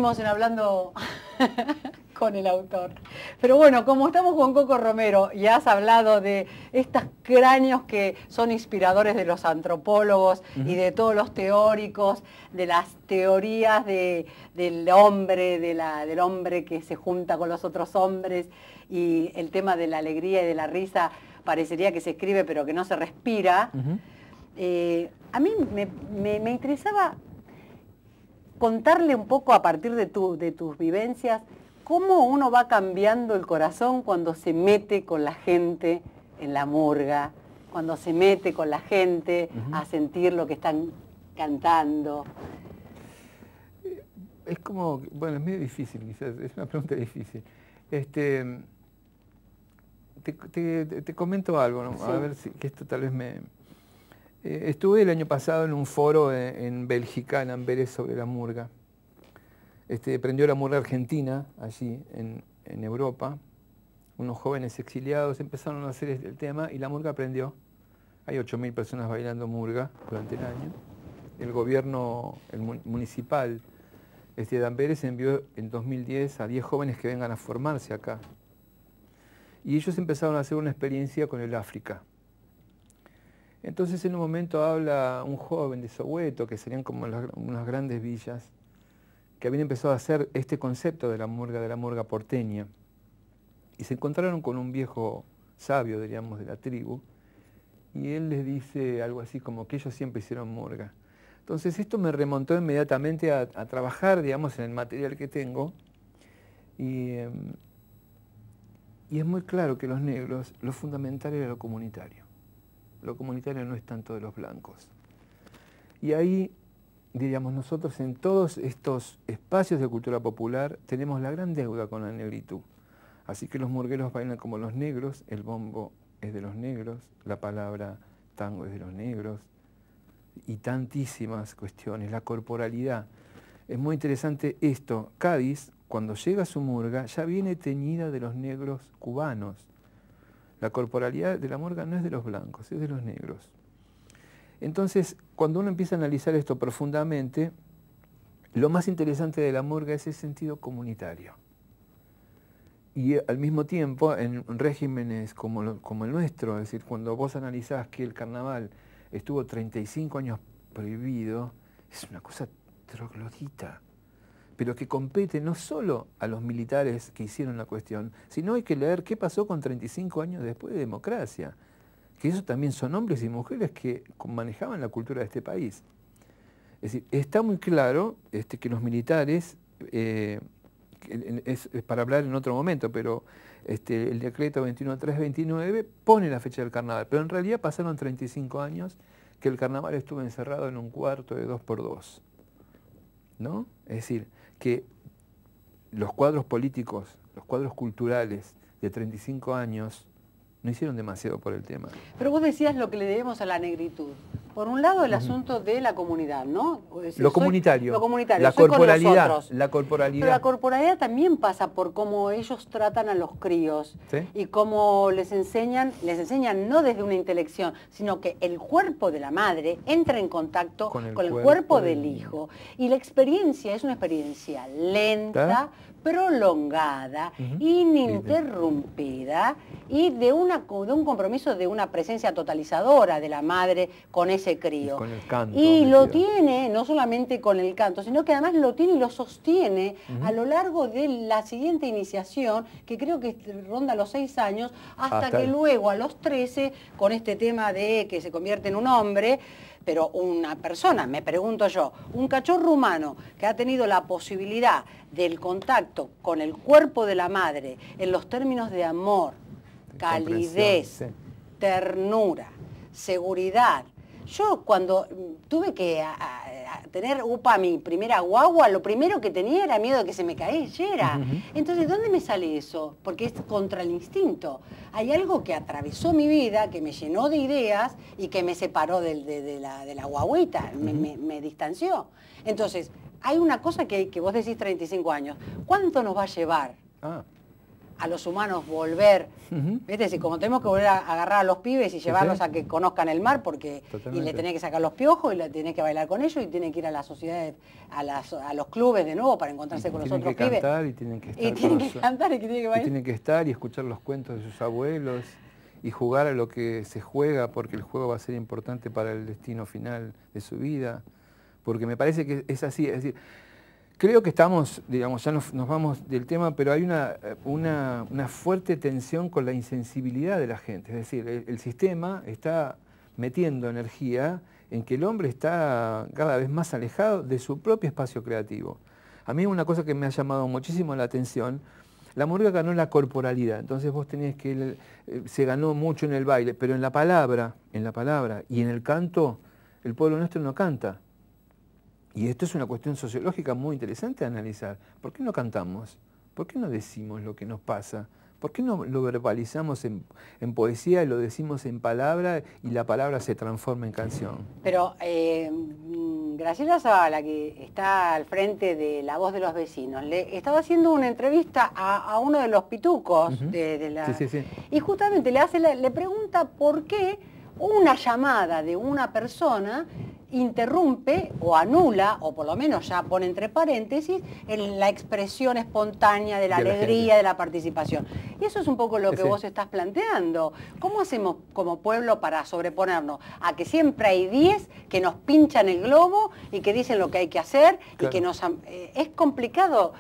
Seguimos en Hablando con el autor. Pero bueno, como estamos con Coco Romero y has hablado de estos cráneos que son inspiradores de los antropólogos y de todos los teóricos, de las teorías del hombre, del hombre que se junta con los otros hombres, y el tema de la alegría y de la risa parecería que se escribe pero que no se respira. A mí me interesaba contarle un poco, a partir de tus vivencias, cómo uno va cambiando el corazón cuando se mete con la gente en la murga, cuando se mete con la gente a sentir lo que están cantando. Es como, bueno, es medio difícil quizás, es una pregunta difícil. Te comento algo, ¿no? Sí. A ver si que esto tal vez me... estuve el año pasado en un foro en Bélgica, en Amberes, sobre la murga. Prendió la murga argentina, allí en Europa. Unos jóvenes exiliados empezaron a hacer el tema y la murga prendió. Hay 8.000 personas bailando murga durante el año. El gobierno municipal de Amberes envió en 2010 a 10 jóvenes que vengan a formarse acá. Y ellos empezaron a hacer una experiencia con el África. Entonces en un momento habla un joven de Soweto, que serían como unas grandes villas, que habían empezado a hacer este concepto de la murga porteña. Y se encontraron con un viejo sabio, diríamos, de la tribu, y él les dice algo así como que ellos siempre hicieron murga. Entonces esto me remontó inmediatamente a trabajar, digamos, en el material que tengo, y es muy claro que los negros, lo fundamental era lo comunitario. Lo comunitario no es tanto de los blancos. Y ahí, diríamos, nosotros en todos estos espacios de cultura popular tenemos la gran deuda con la negritud. Así que los murgueros bailan como los negros, el bombo es de los negros, la palabra tango es de los negros, y tantísimas cuestiones, la corporalidad. Es muy interesante esto. Cádiz, cuando llega a su murga, ya viene teñida de los negros cubanos. La corporalidad de la murga no es de los blancos, es de los negros. Entonces, cuando uno empieza a analizar esto profundamente, lo más interesante de la murga es el sentido comunitario. Y al mismo tiempo, en regímenes como el nuestro, es decir, cuando vos analizás que el carnaval estuvo 35 años prohibido, es una cosa troglodita, pero que compete no solo a los militares que hicieron la cuestión, sino hay que leer qué pasó con 35 años después de democracia, que eso también son hombres y mujeres que manejaban la cultura de este país. Es decir, está muy claro que los militares, es para hablar en otro momento, pero el decreto 21329 pone la fecha del carnaval, pero en realidad pasaron 35 años que el carnaval estuvo encerrado en un cuarto de 2x2, ¿no? Es decir, que los cuadros políticos, los cuadros culturales de 35 años no hicieron demasiado por el tema. Pero vos decías lo que le debemos a la negritud. Por un lado, el asunto de la comunidad, ¿no? Decir, lo comunitario, la corporalidad. La corporalidad. Pero la corporalidad también pasa por cómo ellos tratan a los críos, ¿sí? Y cómo les enseñan no desde una intelección, sino que el cuerpo de la madre entra en contacto con el cuerpo del hijo. Y la experiencia es una experiencia lenta, prolongada, ininterrumpida, y de un compromiso de una presencia totalizadora de la madre con ese crío. Con el canto. Y lo tiene no solamente con el canto, sino que además lo tiene y lo sostiene a lo largo de la siguiente iniciación, que creo que ronda los 6 años, hasta que luego a los 13, con este tema de que se convierte en un hombre, pero una persona, me pregunto yo, un cachorro humano que ha tenido la posibilidad del contacto con el cuerpo de la madre en los términos de amor, calidez, ternura, seguridad. Yo cuando tuve que tener mi primera guagua, lo primero que tenía era miedo de que se me cayera. Entonces, ¿dónde me sale eso? Porque es contra el instinto. Hay algo que atravesó mi vida, que me llenó de ideas y que me separó de la guaguita, me distanció. Entonces, hay una cosa que vos decís 35 años. ¿Cuánto nos va a llevar a los humanos volver, ¿viste? Si como tenemos que volver a agarrar a los pibes y llevarlos a que conozcan el mar, porque y le tenés que sacar los piojos y le tenés que bailar con ellos y tienen que ir a las sociedades, a los clubes de nuevo para encontrarse con los otros pibes. Y tienen que estar. Y tienen que cantar y tienen que bailar. Y tienen que estar y escuchar los cuentos de sus abuelos y jugar a lo que se juega, porque el juego va a ser importante para el destino final de su vida. Porque me parece que es así, es decir, creo que estamos, digamos, ya nos vamos del tema, pero hay una fuerte tensión con la insensibilidad de la gente. Es decir, el sistema está metiendo energía en que el hombre está cada vez más alejado de su propio espacio creativo. A mí una cosa que me ha llamado muchísimo la atención, la murga ganó la corporalidad, entonces vos tenés que, se ganó mucho en el baile, pero en la palabra y en el canto, el pueblo nuestro no canta. Y esto es una cuestión sociológica muy interesante de analizar. ¿Por qué no cantamos? ¿Por qué no decimos lo que nos pasa? ¿Por qué no lo verbalizamos en poesía y lo decimos en palabra y la palabra se transforma en canción? Pero Graciela Zavala, que está al frente de La Voz de los Vecinos, le estaba haciendo una entrevista a uno de los pitucos de la... Sí. Y justamente le pregunta por qué una llamada de una persona interrumpe o anula, o por lo menos ya pone entre paréntesis, la expresión espontánea de la alegría, de la participación. Y eso es un poco lo que vos estás planteando. ¿Cómo hacemos como pueblo para sobreponernos a que siempre hay 10 que nos pinchan el globo y que dicen lo que hay que hacer? Claro. Y que nos... es complicado.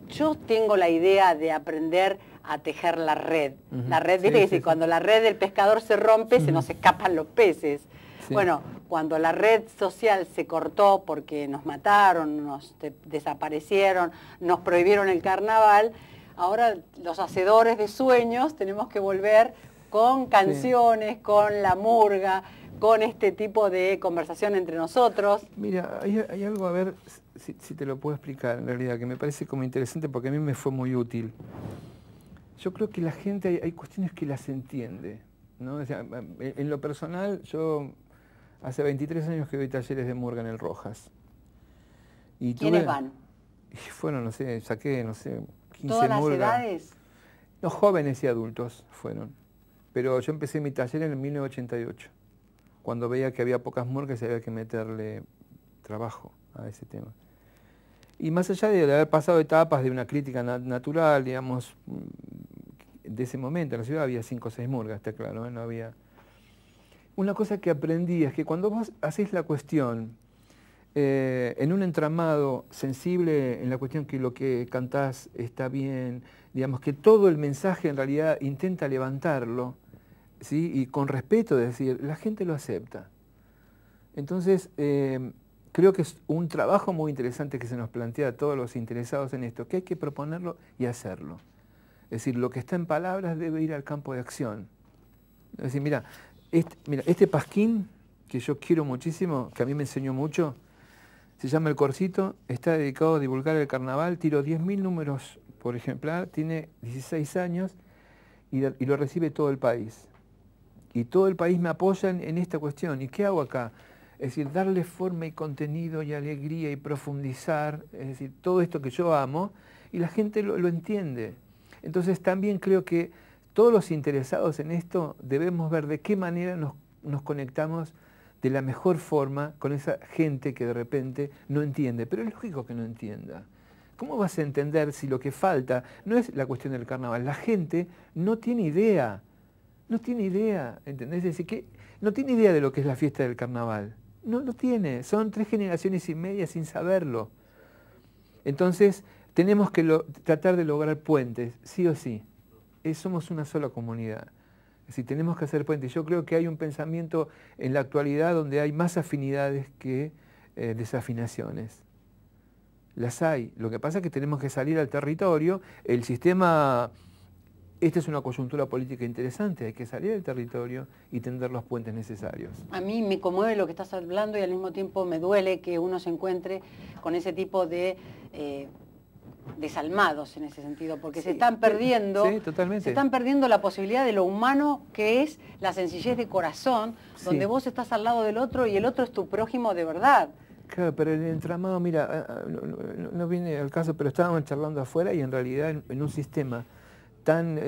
Yo tengo la idea de aprender a tejer la red. La red, viste que cuando la red del pescador se rompe, se nos escapan los peces. Sí. Bueno, cuando la red social se cortó porque nos mataron, nos desaparecieron, nos prohibieron el carnaval, ahora los hacedores de sueños tenemos que volver con canciones, con la murga, con este tipo de conversación entre nosotros. Mira, hay algo, a ver si te lo puedo explicar en realidad, que me parece como interesante porque a mí me fue muy útil. Yo creo que la gente, hay cuestiones que las entiende, ¿no? O sea, en lo personal, yo hace 23 años que doy talleres de murga en el Rojas. Y ¿Quiénes van? Fueron, no sé, saqué, no sé, 15 ¿Todas las murgas. edades? Los jóvenes y adultos fueron. Pero yo empecé mi taller en el 1988, cuando veía que había pocas murgas y había que meterle trabajo a ese tema. Y más allá de haber pasado etapas de una crítica natural, digamos, de ese momento, en la ciudad había 5 o 6 murgas, está claro, ¿eh? No había... Una cosa que aprendí es que cuando vos hacés la cuestión en un entramado sensible, en la cuestión que lo que cantás está bien, digamos que todo el mensaje en realidad intenta levantarlo, ¿sí? Y con respeto, es decir, la gente lo acepta. Entonces, creo que es un trabajo muy interesante que se nos plantea a todos los interesados en esto, que hay que proponerlo y hacerlo. Es decir, lo que está en palabras debe ir al campo de acción. Es decir, mira, este pasquín que yo quiero muchísimo, que a mí me enseñó mucho, se llama El Corcito, está dedicado a divulgar el carnaval, tiro 10.000 números por ejemplar, tiene 16 años y lo recibe todo el país. Y todo el país me apoya en esta cuestión. ¿Y qué hago acá? Es decir, darle forma y contenido y alegría y profundizar, es decir, todo esto que yo amo, y la gente lo entiende. Entonces también creo que todos los interesados en esto debemos ver de qué manera nos conectamos de la mejor forma con esa gente que de repente no entiende. Pero es lógico que no entienda. ¿Cómo vas a entender si lo que falta no es la cuestión del carnaval? La gente no tiene idea, ¿entendés? Es decir, que no tiene idea de lo que es la fiesta del carnaval. No lo tiene, son 3 generaciones y media sin saberlo. Entonces, tenemos que tratar de lograr puentes, sí o sí. Somos una sola comunidad. Es decir, tenemos que hacer puentes. Yo creo que hay un pensamiento en la actualidad donde hay más afinidades que desafinaciones. Las hay. Lo que pasa es que tenemos que salir al territorio. El sistema... Esta es una coyuntura política interesante, hay que salir del territorio y tender los puentes necesarios. A mí me conmueve lo que estás hablando y al mismo tiempo me duele que uno se encuentre con ese tipo de desalmados en ese sentido, porque se están perdiendo, se están perdiendo la posibilidad de lo humano que es la sencillez de corazón, donde vos estás al lado del otro y el otro es tu prójimo de verdad. Claro, pero el entramado, mira, no viene al caso, pero estábamos charlando afuera y en realidad en un sistema tan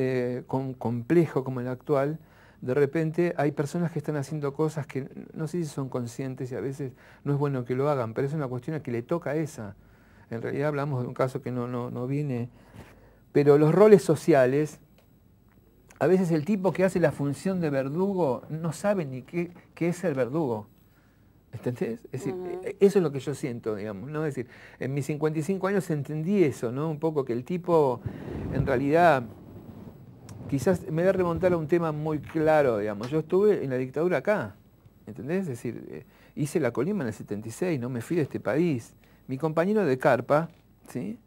complejo como el actual, de repente hay personas que están haciendo cosas que no sé si son conscientes y a veces no es bueno que lo hagan, pero es una cuestión que le toca a esa. En realidad hablamos de un caso que no viene, pero los roles sociales, a veces el tipo que hace la función de verdugo no sabe ni qué es el verdugo. ¿Entendés? Es decir, eso es lo que yo siento, digamos, ¿no? Es decir, en mis 55 años entendí eso, ¿no? Un poco que el tipo, en realidad, quizás me voy a remontar a un tema muy claro, digamos. Yo estuve en la dictadura acá, ¿entendés? Es decir, hice la Colima en el 76, no me fui de este país. Mi compañero de carpa, ¿sí?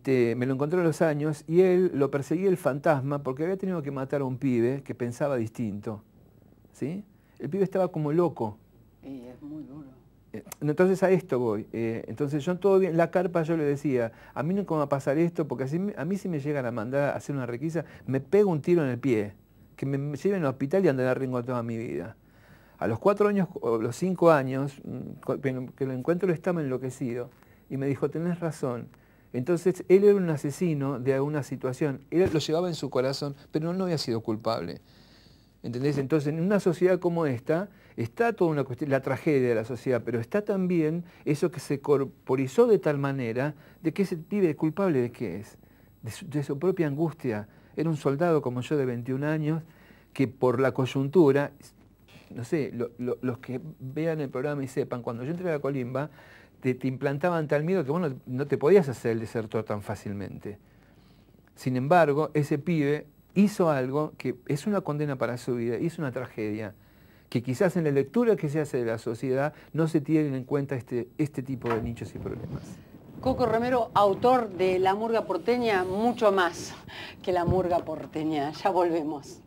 Me lo encontré a los años y él lo perseguía el fantasma porque había tenido que matar a un pibe que pensaba distinto, ¿sí? El pibe estaba como loco. Y es muy duro. Entonces a esto voy. Entonces yo todo bien, la carpa yo le decía, a mí no me va a pasar esto, porque a mí si me llegan a mandar a hacer una requisa, me pego un tiro en el pie, que me lleven al hospital y anden a ringo toda mi vida. A los 4 años, o los 5 años, que lo encuentro, estaba enloquecido. Y me dijo, tenés razón. Entonces él era un asesino de alguna situación, él lo llevaba en su corazón, pero no había sido culpable. ¿Entendés? Entonces, en una sociedad como esta, está toda una cuestión, la tragedia de la sociedad, pero está también eso que se corporizó de tal manera de que ese pibe culpable de qué es, de su propia angustia. Era un soldado como yo de 21 años que por la coyuntura, no sé, los que vean el programa y sepan, cuando yo entré a la Colimba, te implantaban tal miedo que vos no te podías hacer el desertor tan fácilmente. Sin embargo, ese pibe hizo algo que es una condena para su vida, hizo una tragedia, que quizás en la lectura que se hace de la sociedad no se tienen en cuenta este tipo de nichos y problemas. Coco Romero, autor de La Murga Porteña, mucho más que La Murga Porteña. Ya volvemos.